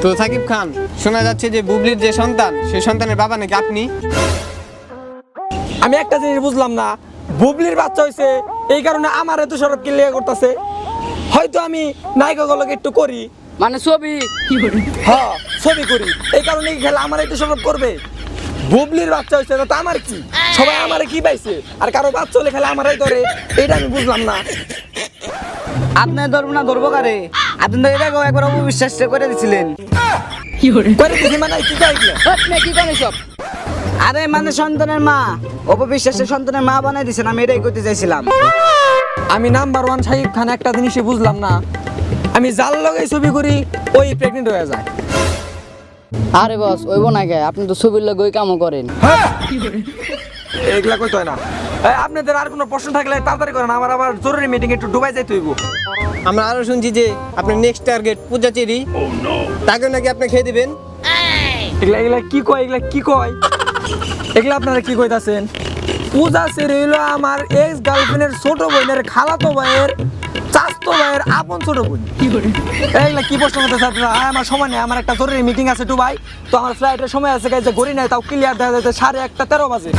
তো সাকিব খান, শোনা যাচ্ছে যে বুবলির যে সন্তান, সেই সন্তানের বাবা নাকি আপনি। আমি একটা জিনিস বুঝলাম না, বুবলির বাচ্চা হয়েছে এই কারণে আমার এত সরব ক্লিয়ার করতেছে। হয়তো আমি নায়িকাগুলোকে একটু করি, মানে ছবি হ্যাঁ ছবি করি, এই কারণে কি খেলা আমার একটু সরব করবে। বুবলির বাচ্চা হয়েছে তো আমার কি, সবাই আমারে কি পাইছে, আর কারো বাচ্চা হলে খেলা আমারই ধরে, এটা আমি বুঝলাম না। আপনি ধরবো না ধরবো কারে? আপনি তো এটাকেও একবার অবিশ্বাস করে দিছিলেন। করে দিছি মানে কি কইলে আপনি কি করেন সব? আরে মানে সন্তানের মা, অপবিশ্বাসের সন্তানের মা বানাই দিছেন, আমি এটাই করতে চাইছিলাম। আমি নাম্বার ওয়ান সাকিব খান একটা জিনিসই বুঝলাম না, আমি যার লগে ছবি করি ওই প্রেগনেন্ট হয়ে যায়। আরে বস ওইব না গে, আপনি তো ছবির লোক ওই কামও করেন। এগুলা কইতো না। আপনাদের আর কোনো প্রশ্ন থাকলে তাড়াতাড়ি করেন, আমার আবার জরুরি মিটিং, একটু ডুবাই যাইতে হইব। আমরা আরো শুনছি যে আপনার নেক্সট টার্গেট পূজা চেরি, তাকে নাকি আপনি খেয়ে দিবেন। এগুলা এগুলা কি কয়, এগুলা কি কয়, এগুলা আপনারা কি কইতাছেন? পূজা সেরে হইলো আমার এক্স গার্লফ্রেন্ডের ছোট বোনের খালাতো ভাইয়ের চাচতো ভাইয়ের আপন ছোট বোন। এইগুলা কি প্রশ্ন করতেছে আপনারা? আমার সময় নেই, আমার একটা জরুরি মিটিং আছে দুবাই, তো আমার ফ্লাইটের সময় আছে, গাইছে ঘড়ি নাই, তাও ক্লিয়ার দেখা যাচ্ছে 1:13 বাজে।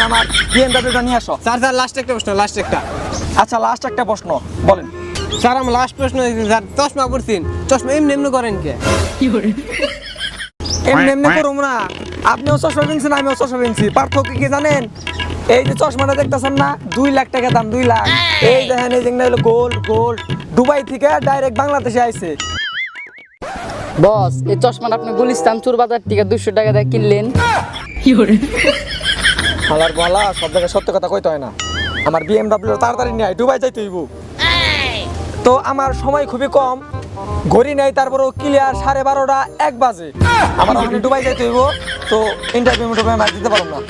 আমার বিএমডব্লিউটা নিয়ে আসো। স্যার স্যার লাস্ট একটা প্রশ্ন, লাস্ট একটা। আচ্ছা লাস্ট একটা প্রশ্ন বলেন। স্যার আমার লাস্ট প্রশ্ন, স্যার চশমা পড়ছেন, চশমা এমনি এমনি করেন কে? এমনি এমনি করুম না, আপনিও চশমা কিনছেন আমিও চশমা কিনছি, পার্থক্য কি জানেন? এই যে চশমাটা দেখতেছেন না, 2 লাখ টাকা দাম, 2 লাখ। এই দেখেন এই যে হলো গোল্ড, গোল্ড দুবাই থেকে ডাইরেক্ট বাংলাদেশে আইছে। বস এই চশমাটা আপনি গুলিস্তান চুর বাজার থেকে 200 টাকা দিয়ে কিনলেন। হালার বলা সব জায়গায় সত্য কথা কইতে হয় না। আমার বিএমডব্লিউ তাড়াতাড়ি নিয়ে দুবাই যাইতে হইব, তো আমার সময় খুবই কম, ঘড়ি নেই, তারপরও ক্লিয়ার 12:30 1 বাজে আমার ওখানে দুবাই যাইতে হইব, তো ইন্টারভিউ আমি দিতে পারবো না।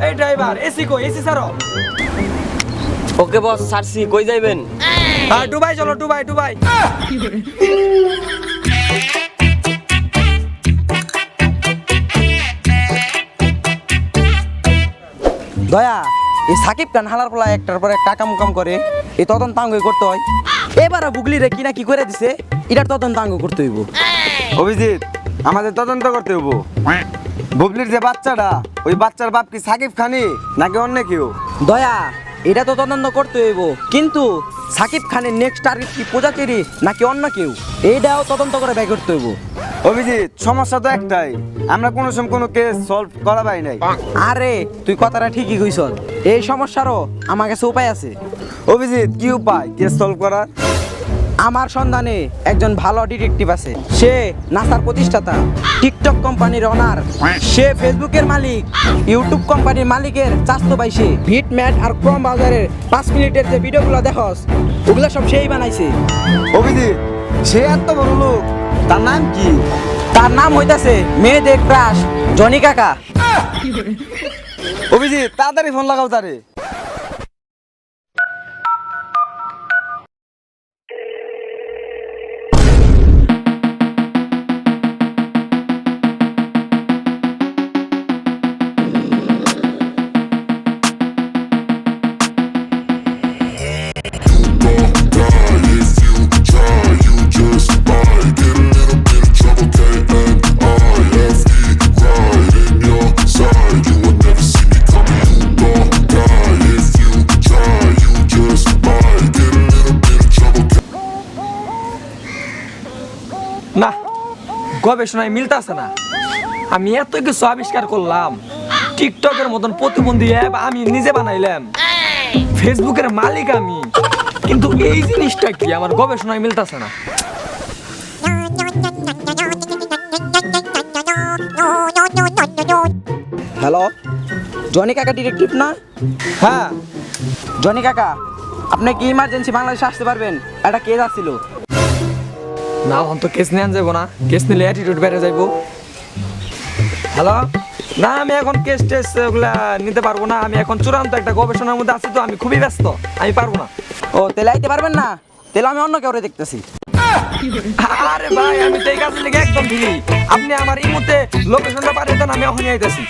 এই ড্রাইভার এসি কই, এসি ছাড়ো। ওকে বস ছাড়ছি, কই যাইবেন? হ্যাঁ দুবাই চলো, দুবাই দুবাই। দয়া এই সাকিব খান হালার পোলা একটার পর একটা কাম করে, এই তদন্ত আঙ্গুই করতে হয়। এবার বুগলি রে কিনা কি করে দিছে, এটার তদন্ত আঙ্গু করতে হইব। অভিজিৎ, আমাদের তদন্ত করতে হইব। বুবলির যে বাচ্চাটা, ওই বাচ্চার বাপ কি সাকিব খানি নাকি অন্য কেউ? দয়া এটা তো তদন্ত করতে হইব, কিন্তু সাকিব খানের নেক্সট টার্গেট কি পূজা চেরি নাকি অন্য কেউ, এইটাও তদন্ত করে বের করতে হইব। অভিজিৎ, সমস্যা তো একটাই, আমরা কোনো সময় কোনো কেস সলভ করা পাই নাই। আরে তুই কথাটা ঠিকই কইছ, এই সমস্যারও আমার কাছে উপায় আছে। অভিজিৎ, কি উপায় কেস সলভ করার? আমার সন্ধানে একজন ভালো ডিটেকটিভ আছে, সে নাসার প্রতিষ্ঠাতা, টিকটক কোম্পানির ওনার, সে ফেসবুকের মালিক, ইউটিউব কোম্পানির মালিকের চাচতো ভাই, সে ভিট ম্যাট আর ক্রম বাজারের 5 মিনিটের যে ভিডিওগুলো দেখস ওগুলো সব সেই বানাইছে। অভিজিৎ, সে এত বড় লোক, তার নাম কি? তার নাম হইতাছে মেয়েদের ক্রাশ জনি কাকা। অভিজিৎ, তাড়াতাড়ি ফোন লাগাও তারে। না, গবেষণায় মিলতেছে না। আমি এত কিছু আবিষ্কার করলাম, টিকটকের মতন প্রতিবন্ধী অ্যাপ আমি নিজে বানাইলাম, ফেসবুকের মালিক আমি, কিন্তু এই জিনিসটা কি আমার গবেষণায় মিলতেছে না। হ্যালো, জনি কাকা ডিটেকটিভ না? হ্যাঁ জনি কাকা, আপনি কি ইমার্জেন্সি বাংলাদেশে আসতে পারবেন? একটা কেস আসছিল। না এখন তো কেস নেওয়া যাবো না, কেস নিলে অ্যাটিটিউড বেড়ে যাইব। হ্যালো, না আমি এখন কেস টেস ওগুলা নিতে পারবো না, আমি এখন চূড়ান্ত একটা গবেষণার মধ্যে আছি, তো আমি খুবই ব্যস্ত, আমি পারবো না। ও তাহলে আইতে পারবেন না? তাহলে আমি অন্য কেউ দেখতেছি। আরে ভাই আমি তো এই কাজের লেগে একদম ফ্রি। আপনি আমার এই মুহূর্তে লোকেশনটা পাঠিয়ে দেন, আমি এখনই আইতাছি।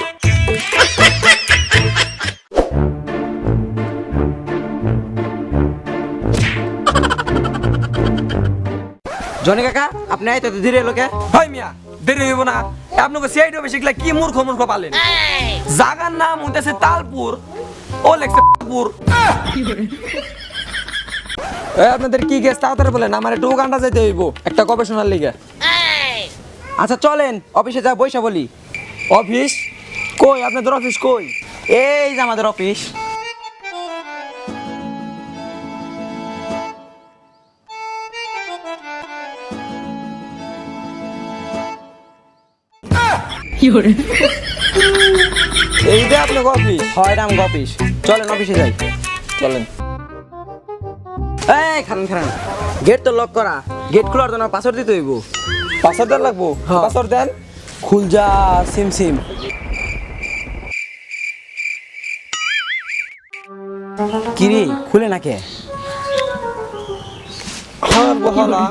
জনি কাকা আপনি আইতে তো ধীরে লোকে। ভাই মিয়া দেরি হইব না, আপনাকে সিআইডি অফিসে গেলে কি মূর্খ মূর্খ পালেন। জাগার নাম হইতেছে তালপুর, ও লেখছে তালপুর। আপনাদের কি কেস তাড়াতাড়ি বলেন, আমার একটু উগান্ডা যেতে হইব একটা গবেষণার লিগে। আচ্ছা চলেন অফিসে যা বইসা বলি। অফিস কই? আপনাদের অফিস কই? এই যে আমাদের অফিস। এইটা আপনার অফিস? হয় রাম অফিস। চলেন অফিসে যাই। চলেন। এই খান খান, গেট তো লক করা, গেট খোলার জন্য পাসওয়ার্ড দিতে হইব। পাসওয়ার্ড দেন লাগবো? হ্যাঁ। পাসওয়ার্ড দেন। খুল যা সিম সিম। কিরে খুলে না কে? আর বহলা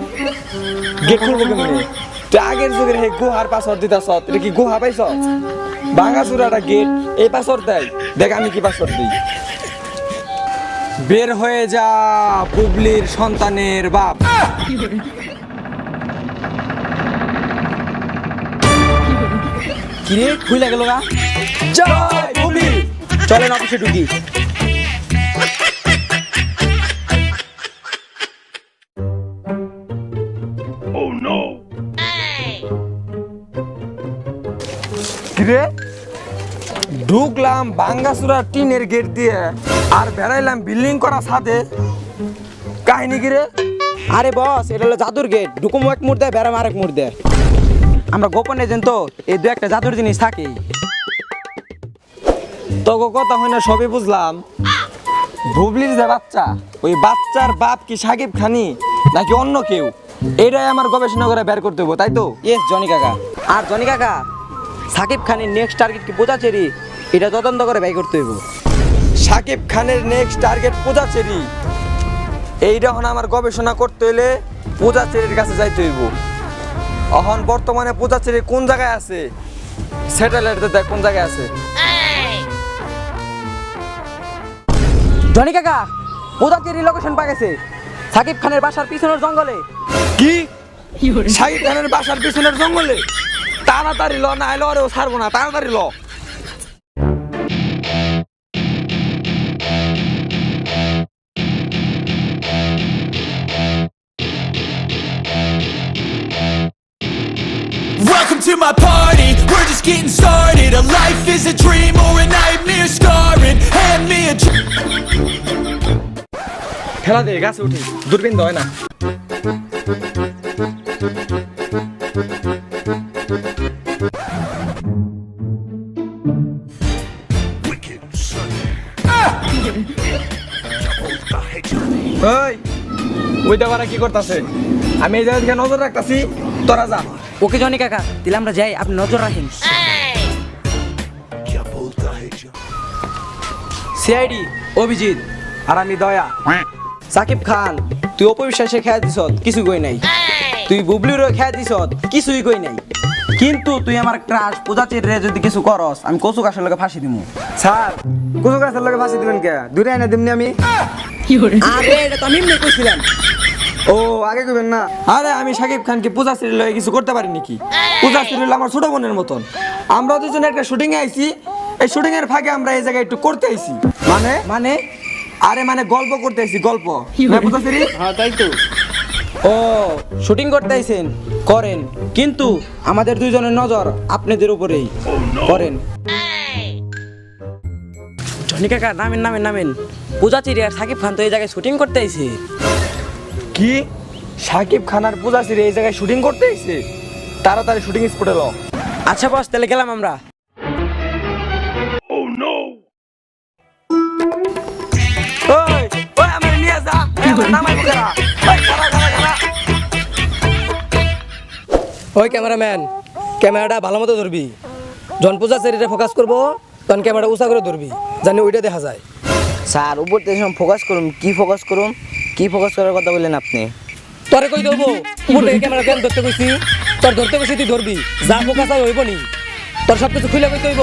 গেট খুলবো কেমনে? তুই আগের যুগের হে গুহার পাসওয়ার্ড দিতাস, এটা কি গুহা পাইছ? ভাঙা চুরাটা গেট, এই পাসওয়ার্ড দেয়। দেখ আমি কি পাসওয়ার্ড দিই। বের হয়ে যা বুবলির সন্তানের বাপ। কিরে খুলে গেল গা। জয় বুবলি। চলেন অফিসে ঢুকি। কিরে ঢুকলাম ভাঙ্গাচুরা টিনের গেট দিয়ে, আর বেড়াইলাম বিল্ডিং করা ছাদে। কাহিনী কিরে? আরে বস এটা হলো জাদুর গেট, ঢুকুম এক মুড় দেয় বেড়াম আরেক মুড় দেয়। আমরা গোপন এজেন্ট তো, এই দু একটা জাদুর জিনিস থাকে। তোকে কথা হয় না সবই বুঝলাম। বুবলির যে বাচ্চা, ওই বাচ্চার বাপ কি সাকিব খানি নাকি অন্য কেউ, এটাই আমার গবেষণা করে বের করতে হবো, তাই তো? ইয়েস জনি কাকা। আর জনি কাকা সাকিব খানের নেক্সট টার্গেট কি পূজাচেরি, এটা তদন্ত করে ব্যয় করতে হইব। সাকিব খানের নেক্সট টার্গেট পূজাচেরি, এইটা এখন আমার গবেষণা করতে হলে পূজাচেরির কাছে যাইতে হইব। এখন বর্তমানে পূজাচেরি কোন জায়গায় আছে, স্যাটেলাইটে দেখ কোন জায়গায় আছে। জনি কাকা পূজাচেরি লোকেশন পা গেছে সাকিব খানের বাসার পিছনের জঙ্গলে। কি সাকিব খানের বাসার পিছনের জঙ্গলে? তাড়াতাড়ি ল, না এলো আরে ও ছাড়বো না, তাড়াতাড়ি ল। Welcome to my party, we're just getting started. A life is a dream or a nightmare scarring. Hand me a খেলা দে, গাছে উঠি, দূরবীন হয় না। ওই ওইটা ওরা কি করতেছে? আমি এই জায়গা থেকে নজর রাখতেছি, তোরা যা। ওকে জনি কাকা তাহলে আমরা যাই, আপনি নজর রাখেন। সিআইডি অভিজিৎ আর আমি দয়া। সাকিব খান তুই অপবিশ্বাসে খেয়া দিস, কিছু কই নাই। তুই বুবলিরও খেয়া দিস, কিছুই কই নাই। কিন্তু তুই আমার ক্রাশ পূজাচেরি যদি কিছু করস, আমি কচু গাছের লগে ফাঁসি দিমু। স্যার কুচু গাছের লোকে ফাঁসি দিবেন কে? দূরে এনে দিমনি আমি। আরে এটা তো আমি এমনি কইছিলাম। ও আগে কইবেন না। আরে আমি সাকিব খানকে পূজাচেরির লয়ে কিছু করতে পারি নাকি? পূজাচেরি হলো আমার ছোট বোনের মতন। আমরা দুজনে একটা শুটিং এ আইছি, এই শুটিং এর ফাঁকে আমরা এই জায়গায় একটু করতে আইছি। মানে মানে আরে মানে গল্প করতে আইছি, গল্প না পূজাচেরি? হ্যাঁ তাই তো। ও শুটিং করতে আইছেন, করেন, কিন্তু আমাদের দুইজনের নজর আপনাদের উপরেই। করেন। জনি কাকা নামেন নামেন নামেন। পূজাচেরি আর সাকিব খান তো এই জায়গায় শুটিং করতে আইছে। কি সাকিব খান আর পূজাচেরি এই জায়গায় শুটিং করতে আইছে? তাড়াতাড়ি শুটিং স্পটে ল। আচ্ছা বস তাহলে গেলাম আমরা। ওই ওই আমার নিয়ে যা, এই আমার নামাই বগেরা। ওই খাড়া খাড়া খাড়া। ওই ক্যামেরাম্যান ক্যামেরাটা ভালো মতো ধরবি, যখন পূজাচেরিটা ফোকাস করবো তখন ক্যামেরাটা উঁচা করে ধরবি, জানি ওইটা দেখা যায়। স্যার উপর থেকে ফোকাস করুন। কি ফোকাস করুন? কি ফোকাস করার কথা বললেন আপনি? তোরে কই দেবো উপর থেকে ক্যামেরা কেন ধরতে কইছি তোর ধরতে কইছি তুই ধরবি যা ফোকাস হয় হইব নি তোর সব কিছু খুলে কই হইব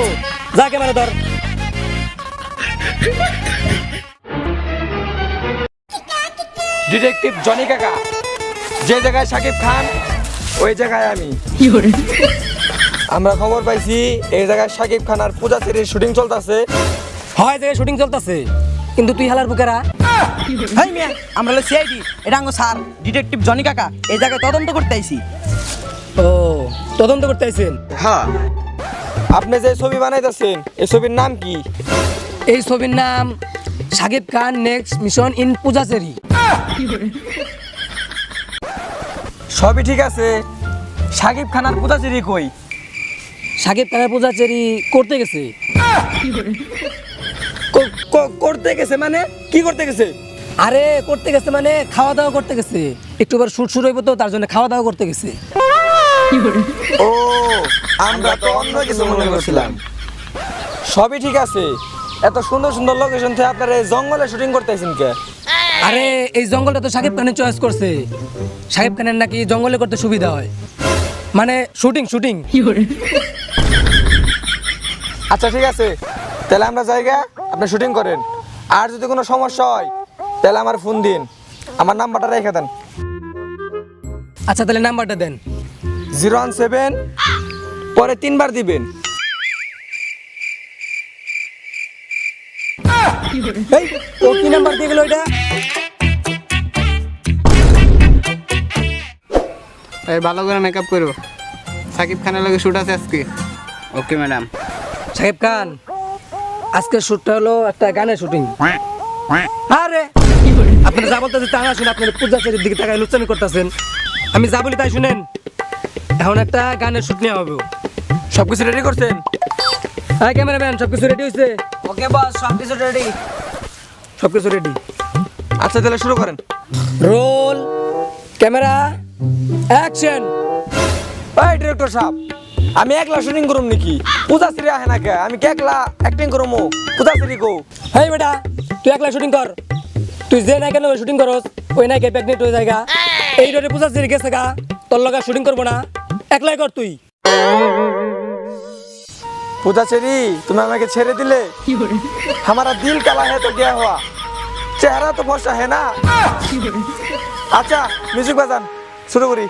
যা ক্যামেরা ধর ডিটেকটিভ জনি কাকা, যে জায়গায় সাকিব খান ওই জায়গায় আমি। আমরা খবর পাইছি এই জায়গায় সাকিব খান আর পূজা চেরির শুটিং চলতেছে। হয় জায়গায় শুটিং চলতেছে কিন্তু তুই হালার বুকেরা হাই মিয়া, আমরা হলো সিআইডি, এটা আঙ্গো স্যার ডিটেকটিভ জনি কাকা এই জায়গায় তদন্ত করতে আইছি। ও তদন্ত করতে আইছেন? হ্যাঁ, আপনি যে ছবি বানাইতেছেন এই ছবির নাম কি? এই ছবির নাম Shakib Khan next mission in পূজাচেরি। সবই ঠিক আছে, সাকিব খান আর পূজা চেরি কই? সাকিব খানের পূজাচেরি করতে গেছে। করতে গেছে মানে কি করতে গেছে? আরে করতে গেছে মানে খাওয়া দাওয়া করতে গেছে, একটু বার শুট শুরু হইব তো তার জন্য খাওয়া দাওয়া করতে গেছে। ও, আমরা তো অন্য কিছু মনে করছিলাম। সবই ঠিক আছে, এত সুন্দর সুন্দর লোকেশন থেকে আপনারা এই জঙ্গলে শুটিং করতেছেন কে? আরে এই জঙ্গলটা তো সাকিব খানের চয়েস করছে, সাকিব খানের নাকি জঙ্গলে করতে সুবিধা হয়, মানে শুটিং শুটিং। আচ্ছা ঠিক আছে, তাহলে আমরা জায়গা আপনি শুটিং করেন, আর যদি কোনো সমস্যা হয় তাহলে আমার ফোন দিন, আমার নাম্বারটা রেখে দেন। আচ্ছা তাহলে নাম্বারটা দেন। 017 পরে 3 বার দিবেন। এই ও কি নাম্বার দিয়ে গেল এটা? এই ভালো করে মেকআপ করো, সাকিব খানের লগে শুট আছে আজকে। Okay madam. সাকিব খান আজকের শুটটা হলো একটা গানের শুটিং। আরে আপনারা যা বলতেছেন তা না শুনে আপনারা পূজাচেরির দিকে তাকায় লুচ্চামি করতেছেন। আমি যা বলি তাই শুনেন, এখন একটা গানের শুট নেওয়া হবে। সবকিছু রেডি করছেন? হ্যাঁ ক্যামেরাম্যান সবকিছু রেডি হয়েছে? ওকে বস, সব কিছু রেডি। সবকিছু রেডি। আচ্ছা তাহলে শুরু করেন। Roll camera action. এই ডিরেক্টর সাহেব, আমি একলা শুটিং করুম নাকি? পূজা শ্রী আহে না কে? আমি কে একলা অ্যাক্টিং করুম? পূজা শ্রী কো? হেই বেটা তুই একলা শুটিং কর, তুই যে নায়িকা ওই শুটিং করস ওই নায়িকা প্রেগনেন্ট হয়ে জায়গা, এই রোডে পূজাচেরি গেছে গা, তোর লগা শুটিং করবো না, একলাই কর তুই। পূজা চেরি, তুমি আমাকে ছেড়ে দিলে, हमारा दिल काला है तो क्या हुआ, চেহারা তো ফর্সা है ना। আচ্ছা মিউজিক বাজান, শুরু করি।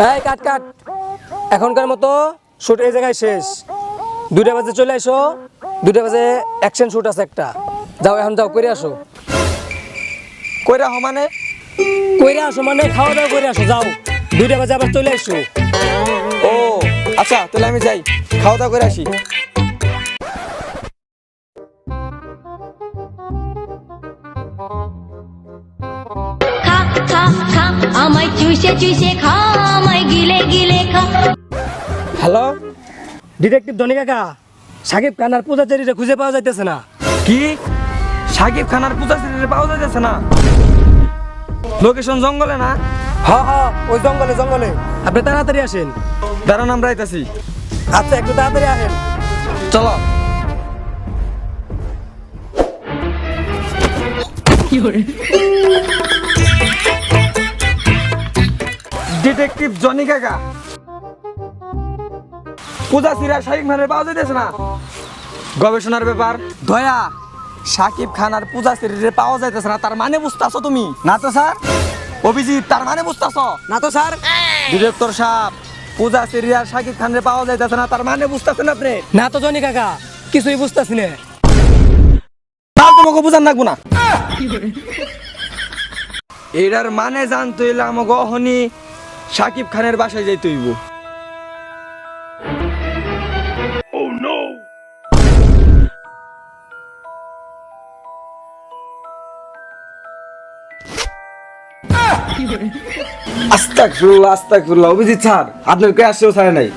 এই কাট কাট, এখনকার মতো শুট এই জায়গায় শেষ। 2টা বাজে চলে আসো, 2টা বাজে অ্যাকশন শুট আছে একটা, যাও এখন যাও করে আসো। কইরা হ মানে? কইরা আসো মানে খাওয়া দাওয়া করে আসো, যাও 2টা বাজে আবার চলে আসো। ও আচ্ছা তাহলে আমি যাই, খাওয়া দাওয়া করে আসি। খা খা খা আমায় চুষে চুষে খা আমায় গিলে গিলে খা। হ্যালো ডিটেকটিভ ধনী কাকা, সাকিব খান আর পূজাচেরিরে খুঁজে পাওয়া যাইতেছে না। কি? সাকিব খান আর পূজা শ্রী পাওয়া যাচ্ছে না? লোকেশন জঙ্গলে না? হ্যাঁ হ্যাঁ ওই জঙ্গলে জঙ্গলে, আপনি তাড়াতাড়ি আসেন। দাঁড়ান আমরা আইতাছি। আচ্ছা একটু তাড়াতাড়ি আসেন। চলো। ডিটেকটিভ জনি কাকা, পূজা সিরা শাকিব খানের পাওয়া যাইতেছে না, গবেষণার ব্যাপার। দয়া, শাকিব খান আর পূজা সিরিজে পাওয়া যাইতেছে না, তার মানে বুঝতাছো তুমি? না তো স্যার। অভিজিৎ, তার মানে বুঝতাছো? না তো স্যার। ডিরেক্টর সাহেব, পূজা সিরিজ আর শাকিব খানের পাওয়া যাইতেছে না, তার মানে বুঝতাছেন আপনি? না তো ধনী কাকা, কিছুই বুঝতেছি না। তাও তোমাকে বুঝান লাগবো না। এটার মানে জানতে হইলে আমাকে অহনি শাকিব খানের বাসায় যাইতে হইব। আস্তাগফিরুল্লাহ, আস্তাগফিরুল্লাহ। অভিজিৎ স্যার, আপনার কে আসছেও স্যার নাই।